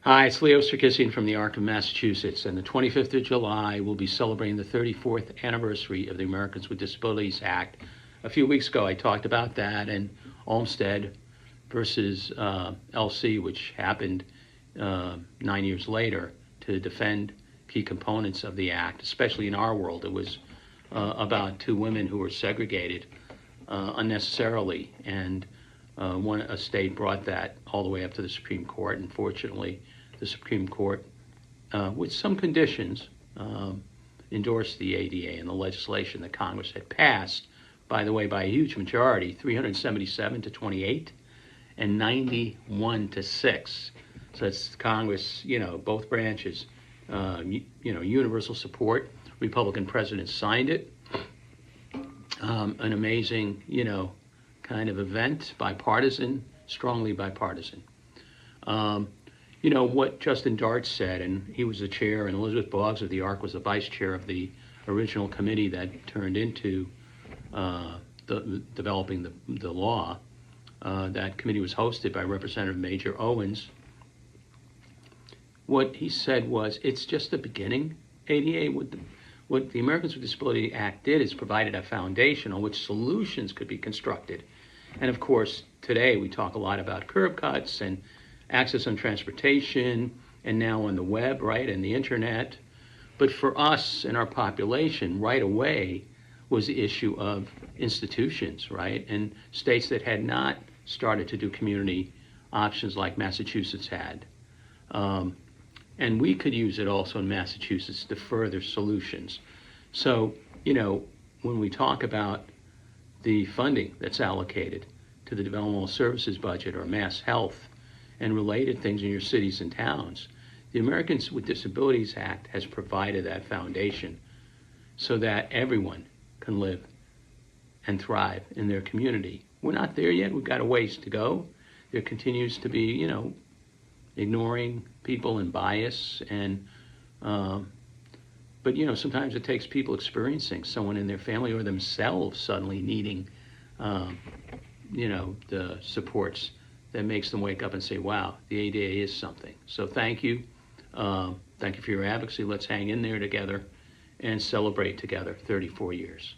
Hi, it's Leo Sarkissian from the Arc of Massachusetts, and the 25th of July we'll be celebrating the 34th anniversary of the Americans with Disabilities Act. A few weeks ago I talked about that and Olmstead versus LC, which happened 9 years later to defend key components of the act, especially in our world. It was about two women who were segregated unnecessarily, and a state brought that all the way up to the Supreme Court. Unfortunately, the Supreme Court, with some conditions, endorsed the ADA and the legislation that Congress had passed, by the way, by a huge majority, 377 to 28 and 91 to 6. So it's Congress, both branches, universal support. Republican presidents signed it. An amazing, kind of event, bipartisan, strongly bipartisan. What Justin Dart said, and he was the chair, and Elizabeth Boggs of the ARC was the vice chair of the original committee that turned into developing the law. That committee was hosted by Representative Major Owens. What he said was, it's just the beginning. ADA, what the Americans with Disabilities Act did is provided a foundation on which solutions could be constructed. And of course, today we talk a lot about curb cuts and access on transportation, and now on the web, right, and the internet. But for us and our population, right away was the issue of institutions, right, and states that had not started to do community options like Massachusetts had. And we could use it also in Massachusetts to further solutions. So, when we talk about the funding that's allocated to the developmental services budget or mass health and related things in your cities and towns, the Americans with Disabilities Act has provided that foundation so that everyone can live and thrive in their community. We're not there yet. We've got a ways to go. There continues to be, ignoring people and bias, and but sometimes it takes people experiencing someone in their family or themselves suddenly needing the supports that makes them wake up and say, wow, the ADA is something. So thank you for your advocacy. Let's hang in there together and celebrate together 34 years.